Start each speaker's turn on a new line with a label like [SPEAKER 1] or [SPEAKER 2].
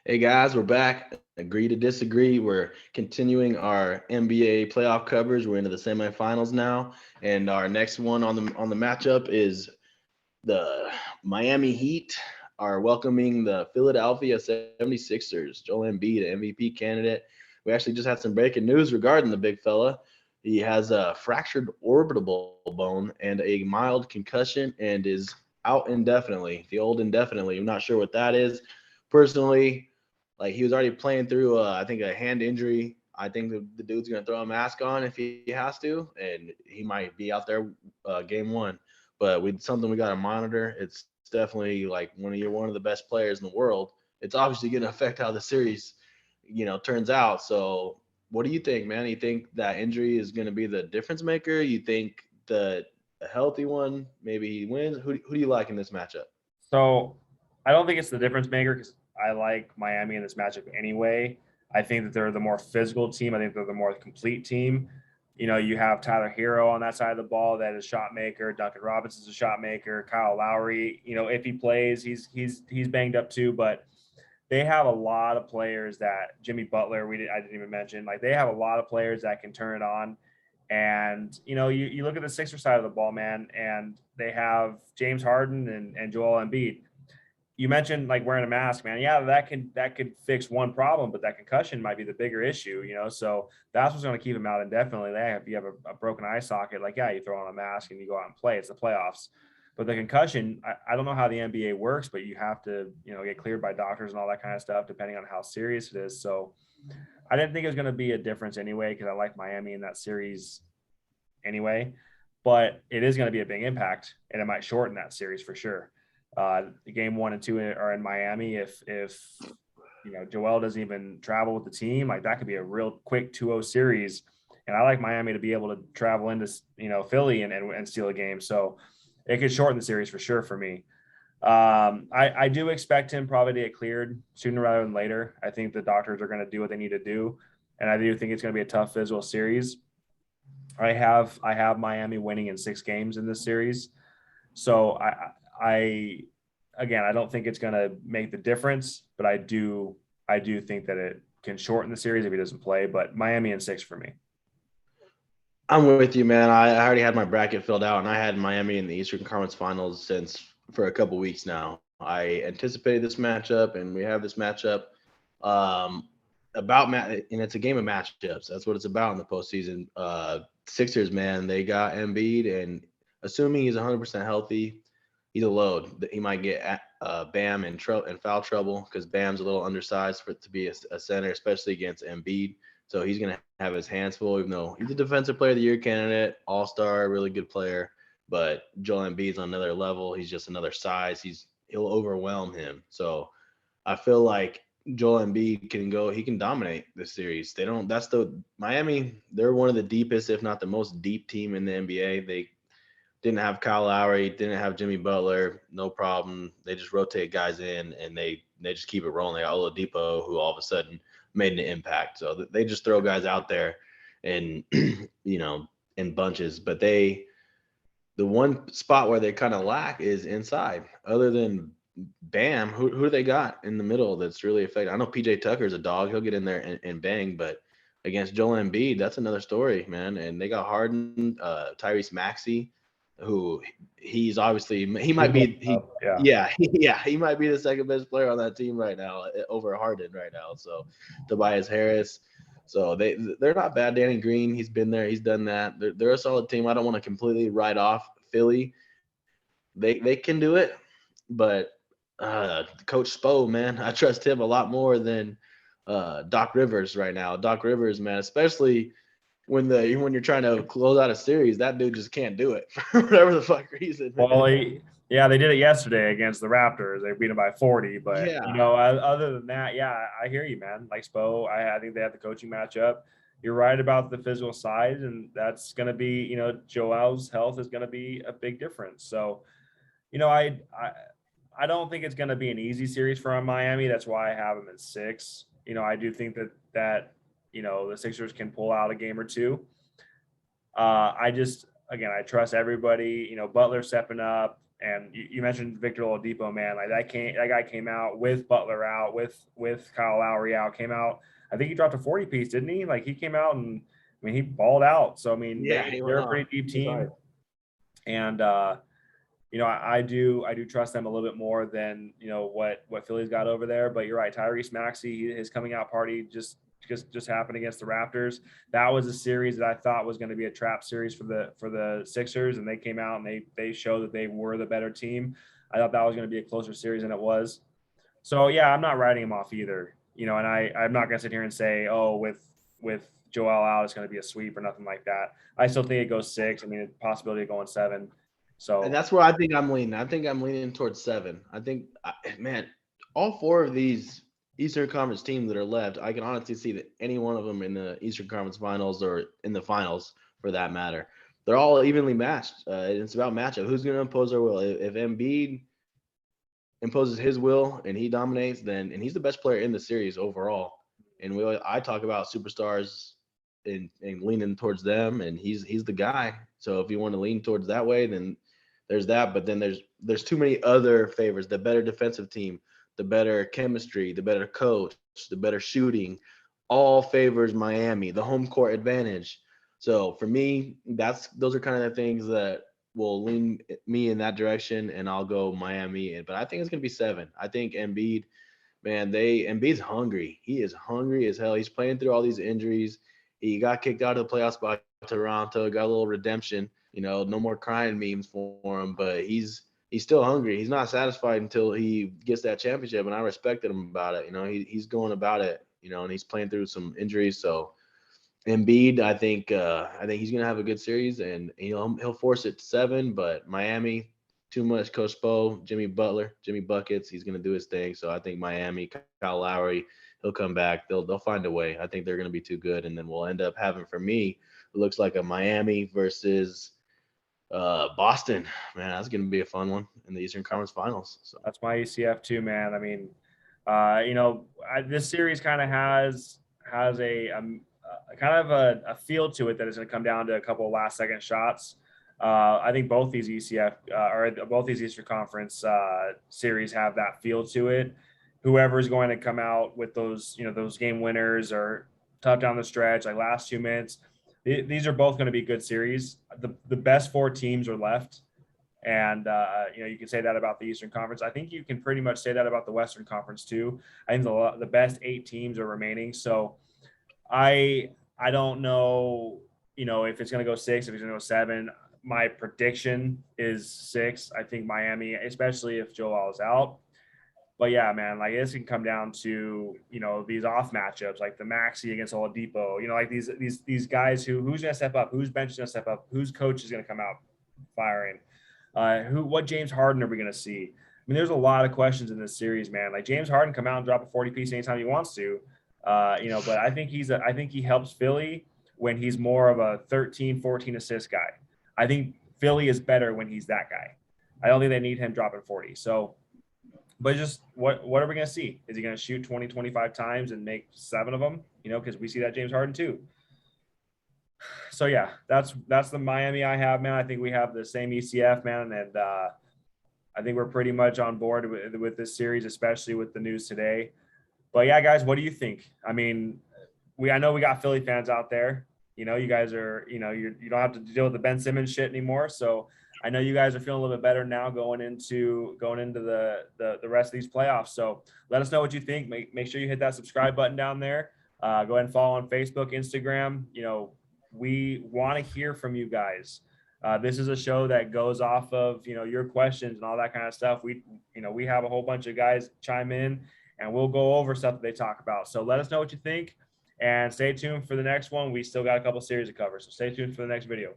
[SPEAKER 1] Hey guys, we're back. Agree to disagree. We're continuing our NBA playoff coverage. We're into the semifinals now, and our next one on the matchup is the Miami Heat are welcoming the Philadelphia 76ers. Joel Embiid, MVP candidate. We actually just had some breaking news regarding the big fella. He has a fractured orbital bone and a mild concussion and is out indefinitely. The old indefinitely. I'm not sure what that is. Personally, like he was already playing through, I think, a hand injury. I think the dude's gonna throw a mask on if he has to, and he might be out there game one. But with something we got to monitor. It's definitely like when you're one of the best players in the world, it's obviously going to affect how the series, turns out. So, what do you think, man? You think that injury is going to be the difference maker? You think that a healthy one maybe he wins? Who do you like in this matchup?
[SPEAKER 2] So I don't think it's the difference maker because I like Miami in this matchup anyway. I think that they're the more physical team. I think they're the more complete team. You have Tyler Hero on that side of the ball that is a shot maker. Duncan Robinson's a shot maker. Kyle Lowry, if he plays, he's banged up too, but they have a lot of players that Jimmy Butler, I didn't even mention, like they have a lot of players that can turn it on. And you look at the Sixer side of the ball, man, and they have James Harden and Joel Embiid. You mentioned like wearing a mask, man. Yeah, that could fix one problem, but that concussion might be the bigger issue. So that's what's going to keep him out indefinitely. If you have a broken eye socket, like yeah, you throw on a mask and you go out and play. It's the playoffs. But the concussion, I don't know how the NBA works, but you have to, get cleared by doctors and all that kind of stuff, depending on how serious it is. So I didn't think it was going to be a difference anyway, because I like Miami in that series anyway. But it is going to be a big impact, and it might shorten that series for sure. Game 1 and 2 are in Miami. If Joel doesn't even travel with the team, like that could be a real quick 2-0 series. And I like Miami to be able to travel into Philly and steal a game. So it could shorten the series for sure for me. I do expect him probably to get cleared sooner rather than later. I think the doctors are going to do what they need to do, and I do think it's going to be a tough physical series. I have Miami winning in 6 games in this series. So I again, I don't think it's going to make the difference, but I do think that it can shorten the series if he doesn't play. But Miami in 6 for me.
[SPEAKER 1] I'm with you, man. I already had my bracket filled out, and I had Miami in the Eastern Conference Finals since for a couple weeks now. I anticipated this matchup, and we have this matchup um, and it's a game of matchups. That's what it's about in the postseason. Sixers, man, they got Embiid, and assuming he's 100% healthy, he's a load. He might get Bam in foul trouble because Bam's a little undersized for it to be a center, especially against Embiid. So he's going to have his hands full, even though he's a defensive player of the year candidate, all star, really good player. But Joel Embiid's on another level. He's just another size. He'll overwhelm him. So I feel like Joel Embiid can go. He can dominate this series. They don't. That's the Miami. They're one of the deepest, if not the most deep team in the NBA. They didn't have Kyle Lowry, didn't have Jimmy Butler, no problem. They just rotate guys in and they just keep it rolling. They got Oladipo, who all of a sudden made an impact. So they just throw guys out there and in bunches. But the one spot where they kind of lack is inside. Other than Bam, who do they got in the middle that's really effective? I know PJ Tucker's a dog; he'll get in there and bang. But against Joel Embiid, that's another story, man. And they got Harden, Tyrese Maxey, who he's obviously he might be he
[SPEAKER 2] Yeah.
[SPEAKER 1] yeah he might be the second best player on that team right now over Harden right now. So Tobias Harris. So they're not bad. Danny Green, he's been there, he's done that. They're a solid team. I don't want to completely write off Philly. They can do it, but Coach Spo, man, I trust him a lot more than Doc Rivers right now. Doc Rivers, man, especially when you're trying to close out a series, that dude just can't do it for whatever the fuck reason,
[SPEAKER 2] Well,
[SPEAKER 1] man.
[SPEAKER 2] yeah, they did it yesterday against the Raptors. They beat them by 40. But
[SPEAKER 1] Yeah,
[SPEAKER 2] other than that, yeah, I hear you, man. Like Spo, I think they have the coaching matchup. You're right about the physical side, and that's going to be, Joel's health is going to be a big difference. So, you know, I don't think it's going to be an easy series for Miami. That's why I have them at 6. I do think that the Sixers can pull out a game or two. I just, again, I trust everybody. Butler stepping up. And you mentioned Victor Oladipo, man. Like that guy came out with Butler out, with Kyle Lowry out, came out. I think he dropped a 40 piece, didn't he? Like he came out and I mean he balled out. So I mean
[SPEAKER 1] Yeah, he
[SPEAKER 2] they're
[SPEAKER 1] went
[SPEAKER 2] a
[SPEAKER 1] off.
[SPEAKER 2] pretty deep
[SPEAKER 1] He was
[SPEAKER 2] team.
[SPEAKER 1] hard.
[SPEAKER 2] And you know, I do trust them a little bit more than you know what Philly's got over there. But you're right, Tyrese Maxey, his coming out party just happened against the Raptors. That was a series that I thought was going to be a trap series for the Sixers, and they came out and they showed that they were the better team. I thought that was going to be a closer series than it was. So yeah, I'm not writing him off either. You know, and I'm not going to sit here and say, oh, with Joel out, it's going to be a sweep or nothing like that. I still think it goes 6. I mean, the possibility of going 7. So
[SPEAKER 1] And that's where I think I'm leaning. I think I'm leaning towards 7. I think, man, all 4 of these Eastern Conference teams that are left, I can honestly see that any one of them in the Eastern Conference Finals or in the finals, for that matter, they're all evenly matched. It's about matchup. Who's going to impose their will? If Embiid imposes his will and he dominates, and he's the best player in the series overall. And I talk about superstars and leaning towards them, and he's the guy. So if you want to lean towards that way, then there's that. But then there's too many other favors. The better defensive team, the better chemistry, the better coach, the better shooting, all favors Miami. The home court advantage. So for me, those are kind of the things that will lean me in that direction, and I'll go Miami. But I think it's gonna be 7. I think Embiid, man, Embiid's hungry. He is hungry as hell. He's playing through all these injuries. He got kicked out of the playoffs by Toronto. Got a little redemption. You know, no more crying memes for him. But he's still hungry. He's not satisfied until he gets that championship, and I respected him about it. You know, he's going about it. You know, and he's playing through some injuries. So Embiid, I think he's gonna have a good series, and he'll force it to 7. But Miami, too much. Coach Spo, Jimmy Butler, Jimmy buckets. He's gonna do his thing. So I think Miami, Kyle Lowry, he'll come back. They'll find a way. I think they're gonna be too good, and then we'll end up having, for me, it looks like a Miami versus Boston. Man, that's gonna be a fun one in the Eastern Conference Finals. So
[SPEAKER 2] that's my ECF too, man. I mean, you know, this series kind of has a kind of a feel to it that is going to come down to a couple of last second shots. I think both these ECF or both these Eastern Conference series have that feel to it. Whoever is going to come out with those, you know, those game winners or tough down the stretch, like last 2 minutes, these are both going to be good series. The best 4 teams are left. And, you know, you can say that about the Eastern Conference. I think you can pretty much say that about the Western Conference too. I think the best 8 teams are remaining. So I don't know, you know, if it's going to go 6, if it's going to go 7. My prediction is 6. I think Miami, especially if Joel is out. But yeah, man, like this can come down to, you know, these off matchups, like the Maxi against Oladipo, you know, like these guys who's going to step up, whose bench is going to step up, whose coach is going to come out firing. What James Harden are we going to see? I mean, there's a lot of questions in this series, man. Like James Harden come out and drop a 40 piece anytime he wants to, you know, but I think I think he helps Philly when he's more of a 13, 14 assist guy. I think Philly is better when he's that guy. I don't think they need him dropping 40. So, but just what are we going to see? Is he going to shoot 20, 25 times and make 7 of them? You know, because we see that James Harden too. So yeah, that's the Miami I have, man. I think we have the same ECF, man, and I think we're pretty much on board with this series, especially with the news today. But yeah, guys, what do you think? I mean, I know we got Philly fans out there. You know, you guys are, you know, you don't have to deal with the Ben Simmons shit anymore. So I know you guys are feeling a little bit better now going into the rest of these playoffs. So let us know what you think. Make sure you hit that subscribe button down there. Go ahead and follow on Facebook, Instagram. You know, we want to hear from you guys. This is a show that goes off of, you know, your questions and all that kind of stuff. We have a whole bunch of guys chime in and we'll go over stuff that they talk about. So let us know what you think and stay tuned for the next one. We still got a couple series to cover. So stay tuned for the next video.